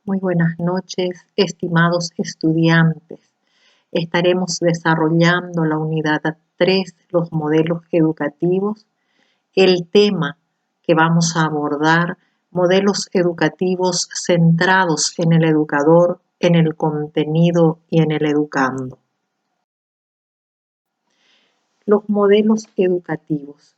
Muy buenas noches, estimados estudiantes. Estaremos desarrollando la unidad 3, los modelos educativos. El tema que vamos a abordar, modelos educativos centrados en el educador, en el contenido y en el educando. Los modelos educativos.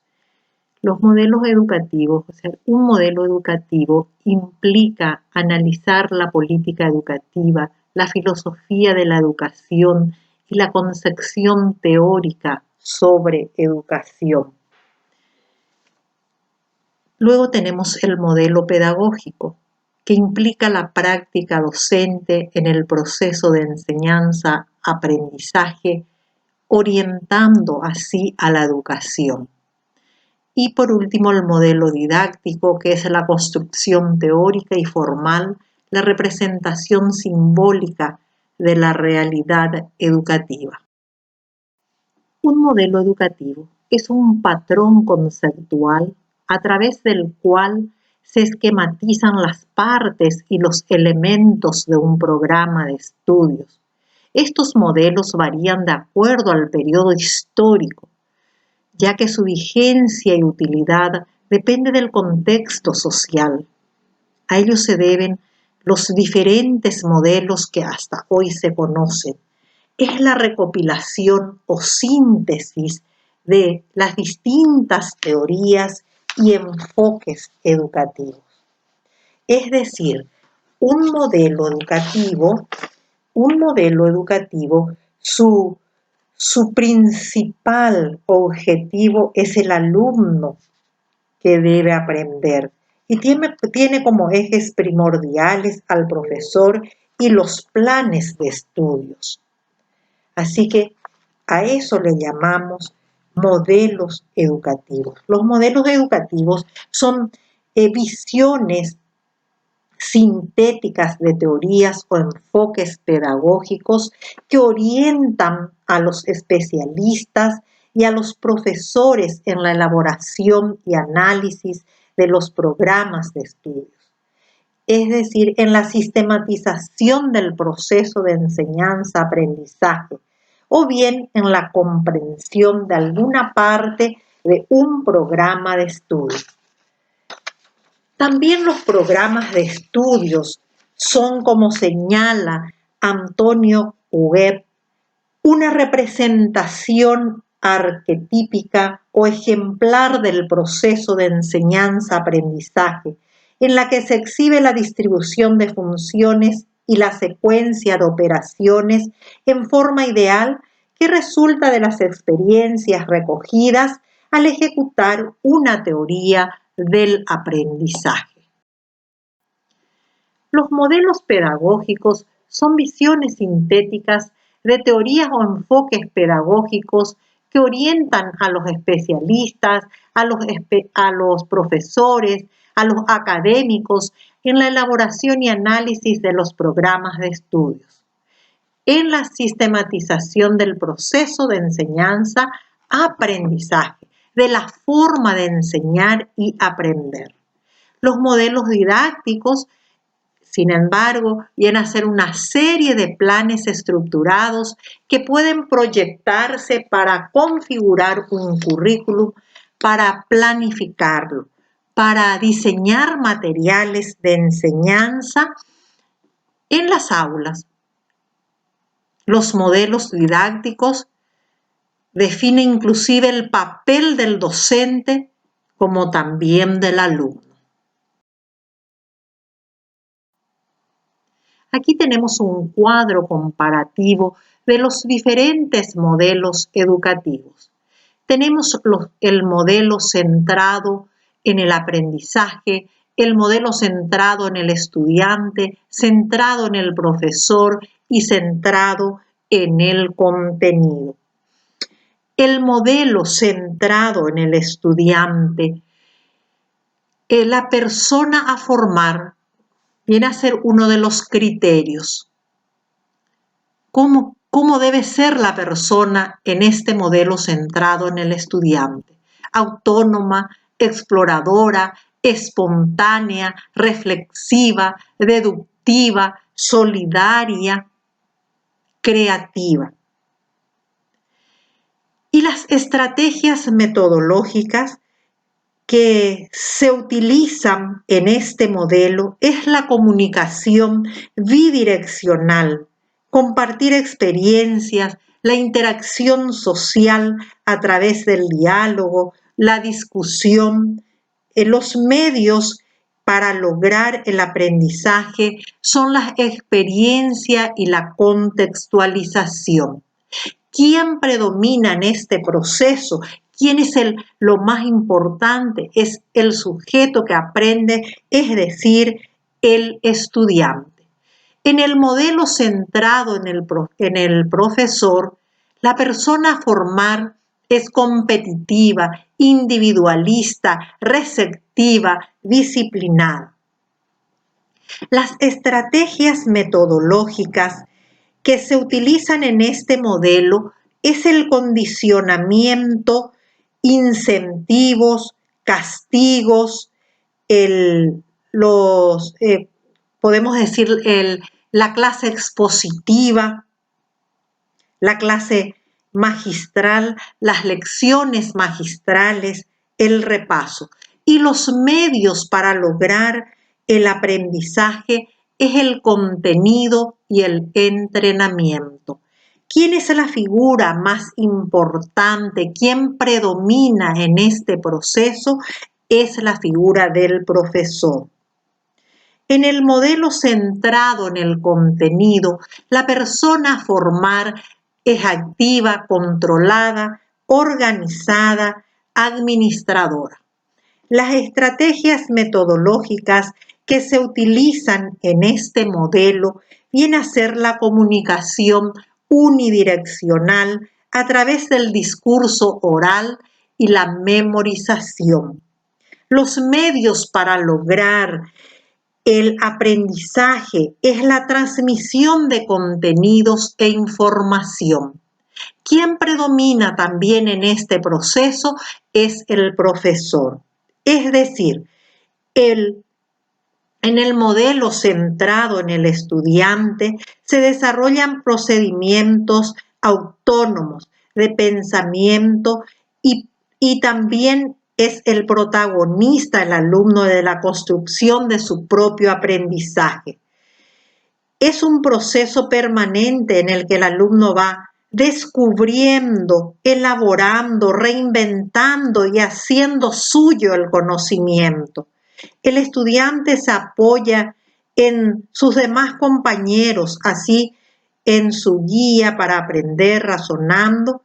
Los modelos educativos, un modelo educativo implica analizar la política educativa, la filosofía de la educación y la concepción teórica sobre educación. Luego tenemos el modelo pedagógico, que implica la práctica docente en el proceso de enseñanza-aprendizaje, orientando así a la educación. Y por último, el modelo didáctico, que es la construcción teórica y formal, la representación simbólica de la realidad educativa. Un modelo educativo es un patrón conceptual a través del cual se esquematizan las partes y los elementos de un programa de estudios. Estos modelos varían de acuerdo al periodo histórico, ya que su vigencia y utilidad depende del contexto social. A ello se deben los diferentes modelos que hasta hoy se conocen. Es la recopilación o síntesis de las distintas teorías y enfoques educativos. Es decir, un modelo educativo, su principal objetivo es el alumno que debe aprender y tiene como ejes primordiales al profesor y los planes de estudios. Así que a eso le llamamos modelos educativos. Los modelos educativos son visiones sintéticas de teorías o enfoques pedagógicos que orientan a los especialistas y a los profesores en la elaboración y análisis de los programas de estudios. Es decir, en la sistematización del proceso de enseñanza-aprendizaje o bien en la comprensión de alguna parte de un programa de estudios. También los programas de estudios son, como señala Antonio Huguet, una representación arquetípica o ejemplar del proceso de enseñanza-aprendizaje, en la que se exhibe la distribución de funciones y la secuencia de operaciones en forma ideal que resulta de las experiencias recogidas al ejecutar una teoría del aprendizaje. Los modelos pedagógicos son visiones sintéticas de teorías o enfoques pedagógicos que orientan a los especialistas, a los profesores, a los académicos en la elaboración y análisis de los programas de estudios, en la sistematización del proceso de enseñanza-aprendizaje, de la forma de enseñar y aprender. Los modelos didácticos, sin embargo, vienen a ser una serie de planes estructurados que pueden proyectarse para configurar un currículum, para planificarlo, para diseñar materiales de enseñanza en las aulas. Los modelos didácticos definen inclusive el papel del docente como también del alumno. Aquí tenemos un cuadro comparativo de los diferentes modelos educativos. Tenemos el modelo centrado en el aprendizaje, el modelo centrado en el estudiante, centrado en el profesor y centrado en el contenido. El modelo centrado en el estudiante, la persona a formar, viene a ser uno de los criterios. ¿Cómo debe ser la persona en este modelo centrado en el estudiante? Autónoma, exploradora, espontánea, reflexiva, activa, solidaria, creativa. Y las estrategias metodológicas que se utilizan en este modelo es la comunicación bidireccional, compartir experiencias, la interacción social a través del diálogo, la discusión. Los medios para lograr el aprendizaje son la experiencia y la contextualización. ¿Quién predomina en este proceso? ¿Quién es lo más importante? Es el sujeto que aprende, es decir, el estudiante. En el modelo centrado en el profesor, la persona a formar es competitiva, individualista, receptiva, disciplinada. Las estrategias metodológicas que se utilizan en este modelo es el condicionamiento, incentivos, castigos, podemos decir la clase expositiva, la clase magistral, las lecciones magistrales, el repaso. Y los medios para lograr el aprendizaje es el contenido y el entrenamiento. ¿Quién es la figura más importante? ¿Quién predomina en este proceso? Es la figura del profesor. En el modelo centrado en el contenido, la persona a formar es activa, controlada, organizada, administradora. Las estrategias metodológicas que se utilizan en este modelo viene a ser la comunicación unidireccional a través del discurso oral y la memorización. Los medios para lograr el aprendizaje es la transmisión de contenidos e información. Quien predomina también en este proceso es el profesor. Es decir, en el modelo centrado en el estudiante se desarrollan procedimientos autónomos de pensamiento y también es el protagonista, el alumno, de la construcción de su propio aprendizaje. Es un proceso permanente en el que el alumno va descubriendo, elaborando, reinventando y haciendo suyo el conocimiento. El estudiante se apoya en sus demás compañeros, así en su guía para aprender razonando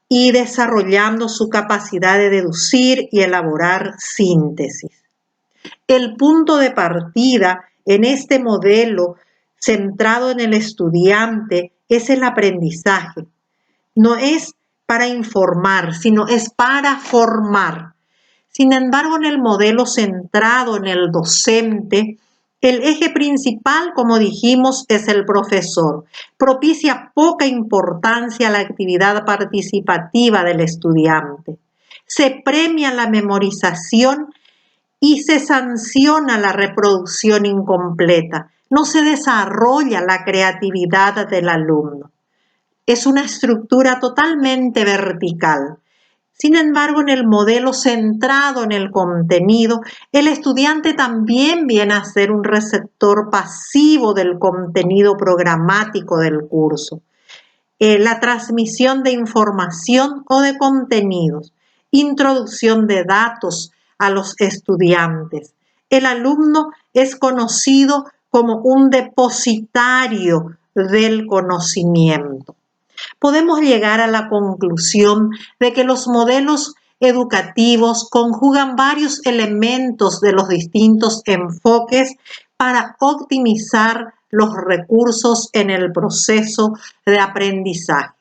y desarrollando su capacidad de deducir y elaborar síntesis. El punto de partida en este modelo centrado en el estudiante es el aprendizaje. No es para informar, sino es para formar. Sin embargo, en el modelo centrado en el docente, el eje principal, como dijimos, es el profesor. Propicia poca importancia a la actividad participativa del estudiante. Se premia la memorización y se sanciona la reproducción incompleta. No se desarrolla la creatividad del alumno. Es una estructura totalmente vertical. Sin embargo, en el modelo centrado en el contenido, el estudiante también viene a ser un receptor pasivo del contenido programático del curso. La transmisión de información o de contenidos, introducción de datos a los estudiantes. El alumno es conocido como un depositario del conocimiento. Podemos llegar a la conclusión de que los modelos educativos conjugan varios elementos de los distintos enfoques para optimizar los recursos en el proceso de aprendizaje.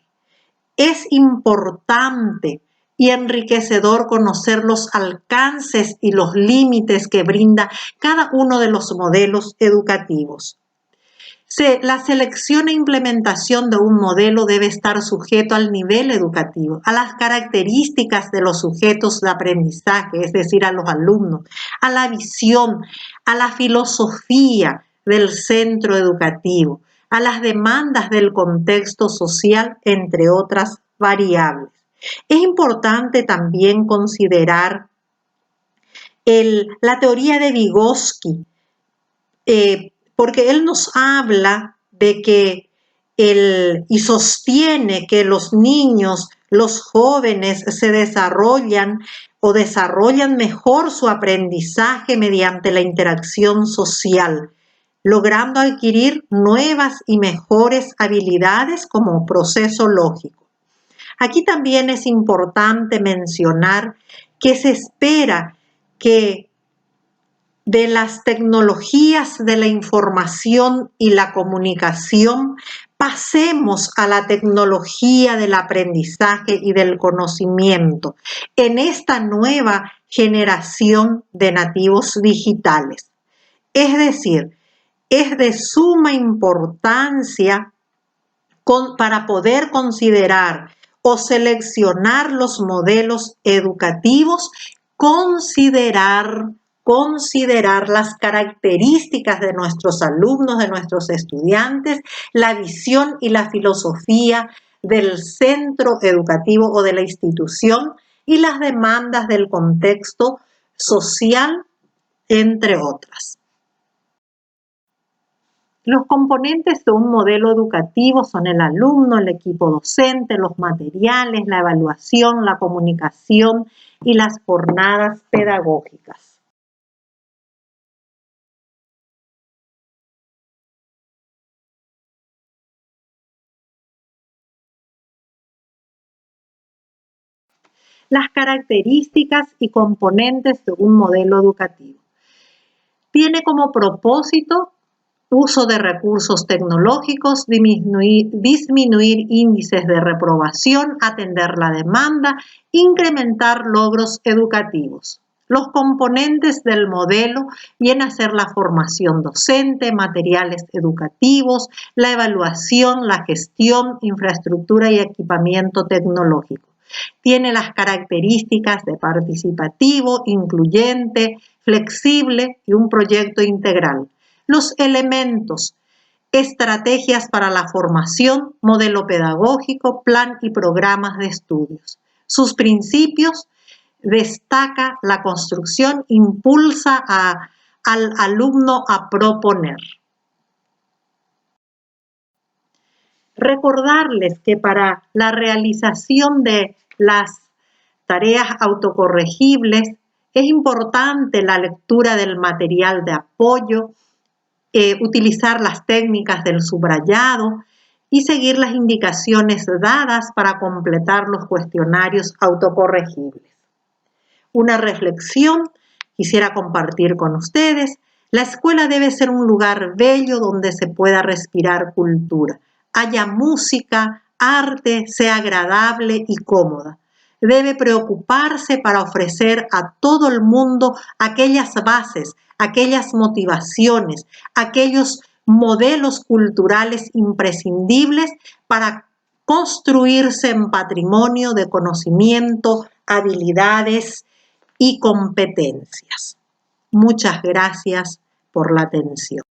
Es importante y enriquecedor conocer los alcances y los límites que brinda cada uno de los modelos educativos. La selección e implementación de un modelo debe estar sujeto al nivel educativo, a las características de los sujetos de aprendizaje, es decir, a los alumnos, a la visión, a la filosofía del centro educativo, a las demandas del contexto social, entre otras variables. Es importante también considerar la teoría de Vygotsky, porque él nos habla de que y sostiene que los niños, los jóvenes se desarrollan mejor su aprendizaje mediante la interacción social, logrando adquirir nuevas y mejores habilidades como proceso lógico. Aquí también es importante mencionar que se espera que de las tecnologías de la información y la comunicación pasemos a la tecnología del aprendizaje y del conocimiento en esta nueva generación de nativos digitales. Es decir, es de suma importancia para poder considerar o seleccionar los modelos educativos, considerar las características de nuestros alumnos, de nuestros estudiantes, la visión y la filosofía del centro educativo o de la institución y las demandas del contexto social, entre otras. Los componentes de un modelo educativo son el alumno, el equipo docente, los materiales, la evaluación, la comunicación y las jornadas pedagógicas. Las características y componentes de un modelo educativo. Tiene como propósito uso de recursos tecnológicos, disminuir índices de reprobación, atender la demanda, incrementar logros educativos. Los componentes del modelo vienen a ser la formación docente, materiales educativos, la evaluación, la gestión, infraestructura y equipamiento tecnológico. Tiene las características de participativo, incluyente, flexible y un proyecto integral. Los elementos: estrategias para la formación, modelo pedagógico, plan y programas de estudios. Sus principios: destaca la construcción, impulsa al alumno a proponer. Recordarles que para la realización de las tareas autocorregibles es importante la lectura del material de apoyo, utilizar las técnicas del subrayado y seguir las indicaciones dadas para completar los cuestionarios autocorregibles. Una reflexión quisiera compartir con ustedes: la escuela debe ser un lugar bello donde se pueda respirar cultura, haya música, arte, sea agradable y cómoda. Debe preocuparse para ofrecer a todo el mundo aquellas bases, aquellas motivaciones, aquellos modelos culturales imprescindibles para construirse en patrimonio de conocimiento, habilidades y competencias. Muchas gracias por la atención.